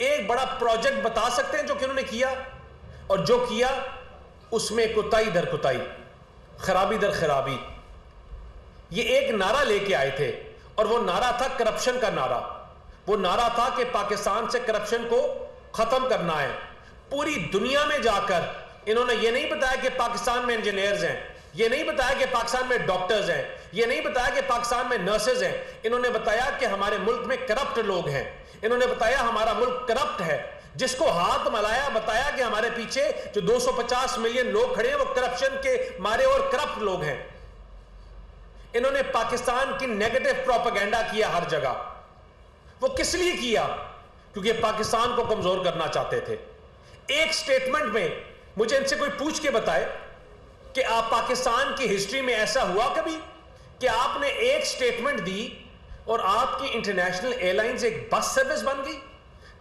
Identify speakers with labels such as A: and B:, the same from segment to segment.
A: ایک بڑا پروجیکٹ بتا سکتے ہیں جو کہ انہوں نے کیا؟ اور جو کیا اس میں کوتاہی در کوتاہی، خرابی در خرابی. یہ ایک نعرہ لے کے آئے تھے اور وہ نعرہ تھا کرپشن کا نعرہ. وہ نعرہ تھا کہ پاکستان سے کرپشن کو ختم کرنا ہے. پوری دنیا میں جا کر انہوں نے یہ نہیں بتایا کہ پاکستان میں انجینئرز ہیں، یہ نہیں بتایا کہ پاکستان میں ڈاکٹرز ہیں، یہ نہیں بتایا کہ پاکستان میں نرسز ہیں. انہوں نے بتایا کہ ہمارے ملک میں کرپٹ لوگ ہیں. انہوں نے بتایا ہمارا ملک کرپٹ ہے. جس کو ہاتھ ملایا بتایا کہ ہمارے پیچھے جو 250 ملین لوگ کھڑے ہیں وہ کرپشن کے مارے اور کرپٹ لوگ ہیں. انہوں نے پاکستان کی نیگیٹو پروپیگنڈا کیا ہر جگہ. وہ کس لیے کیا؟ کیونکہ پاکستان کو کمزور کرنا چاہتے تھے. ایک سٹیٹمنٹ میں مجھے ان سے کوئی پوچھ کے بتائے کہ آپ پاکستان کی ہسٹری میں ایسا ہوا کبھی کہ آپ نے ایک سٹیٹمنٹ دی اور آپ کی انٹرنیشنل ایئر لائنز ایک بس سروس بن گئی،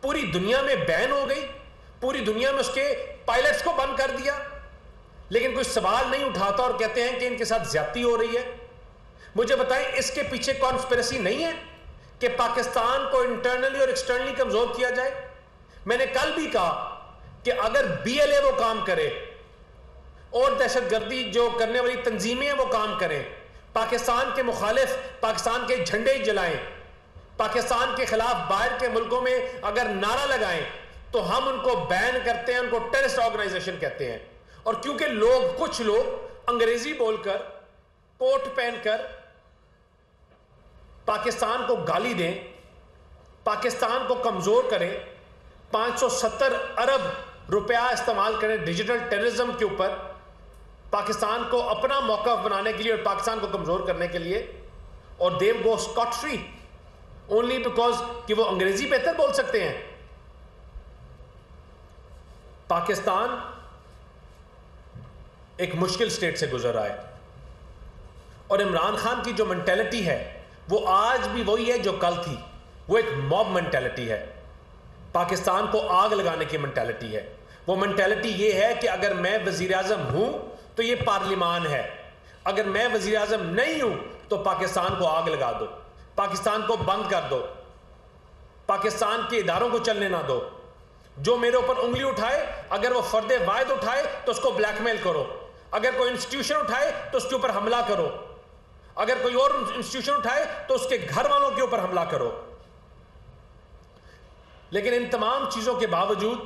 A: پوری دنیا میں بین ہو گئی، پوری دنیا میں اس کے پائلٹس کو بند کر دیا، لیکن کوئی سوال نہیں اٹھاتا اور کہتے ہیں کہ ان کے ساتھ زیادتی ہو رہی ہے. مجھے بتائیں اس کے پیچھے کانسپریسی نہیں ہے کہ پاکستان کو انٹرنلی اور ایکسٹرنلی کمزور کیا جائے؟ میں نے کل بھی کہا کہ اگر بی ایل اے وہ کام کرے اور دہشت گردی جو کرنے والی تنظیمیں وہ کام کریں، پاکستان کے مخالف پاکستان کے جھنڈے جلائیں، پاکستان کے خلاف باہر کے ملکوں میں اگر نعرہ لگائیں، تو ہم ان کو بین کرتے ہیں، ان کو ٹیررسٹ آرگنائزیشن کہتے ہیں. اور کیونکہ کچھ لوگ انگریزی بول کر، کوٹ پہن کر پاکستان کو گالی دیں، پاکستان کو کمزور کریں، 570 ارب روپیہ استعمال کریں ڈیجیٹل ٹیررزم کے اوپر، پاکستان کو اپنا موقف بنانے کے لیے اور پاکستان کو کمزور کرنے کے لیے، اور they go scot free only because کہ وہ انگریزی بہتر بول سکتے ہیں. پاکستان ایک مشکل سٹیٹ سے گزر رہا ہے اور عمران خان کی جو مینٹیلٹی ہے وہ آج بھی وہی ہے جو کل تھی. وہ ایک موب مینٹیلٹی ہے، پاکستان کو آگ لگانے کی مینٹیلٹی ہے. وہ مینٹیلٹی یہ ہے کہ اگر میں وزیر اعظم ہوں تو یہ پارلیمان ہے، اگر میں وزیر اعظم نہیں ہوں تو پاکستان کو آگ لگا دو، پاکستان کو بند کر دو، پاکستان کے اداروں کو چلنے نہ دو. جو میرے اوپر انگلی اٹھائے، اگر وہ فرد واحد اٹھائے تو اس کو بلیک میل کرو، اگر کوئی انسٹیٹیوشن اٹھائے تو اس کے اوپر حملہ کرو، اگر کوئی اور انسٹیٹیوشن اٹھائے تو اس کے گھر والوں کے اوپر حملہ کرو. لیکن ان تمام چیزوں کے باوجود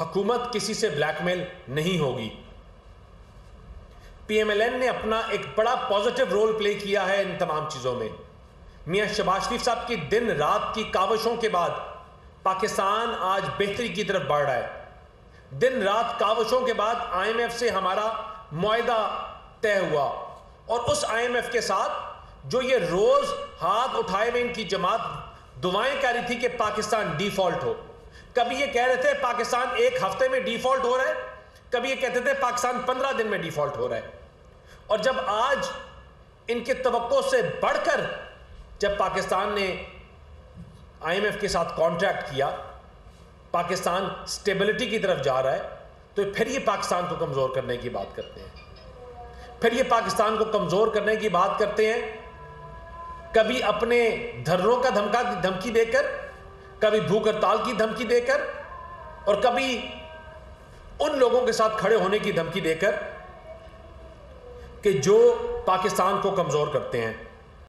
A: حکومت کسی سے بلیک میل نہیں ہوگی. پی ایم ایل این نے اپنا ایک بڑا پازیٹیو رول پلے کیا ہے ان تمام چیزوں میں. میاں شہباز شریف صاحب کی دن رات کی کاوشوں کے بعد پاکستان آج بہتری کی طرف بڑھ رہا ہے. دن رات کاوشوں کے بعد آئی ایم ایف سے ہمارا معاہدہ طے ہوا، اور اس آئی ایم ایف کے ساتھ جو یہ روز ہاتھ اٹھائے ہوئے ان کی جماعت دعائیں کر رہی تھی کہ پاکستان ڈیفالٹ ہو. کبھی یہ کہہ رہے تھے پاکستان ایک ہفتے میں ڈیفالٹ ہو رہا ہے، کبھی یہ کہتے تھے پاکستان 15 دن میں ڈیفالٹ ہو رہا ہے. اور جب آج ان کے توقع سے بڑھ کر جب پاکستان نے آئی ایم ایف کے ساتھ کانٹریکٹ کیا، پاکستان سٹیبلٹی کی طرف جا رہا ہے، تو پھر یہ پاکستان کو کمزور کرنے کی بات کرتے ہیں. پھر یہ پاکستان کو کمزور کرنے کی بات کرتے ہیں، کبھی اپنے دھرنوں کا دھمکی دے کر، کبھی بھوک ہڑتال کی دھمکی دے کر، اور کبھی ان لوگوں کے ساتھ کھڑے ہونے کی دھمکی دے کر کہ جو پاکستان کو کمزور کرتے ہیں.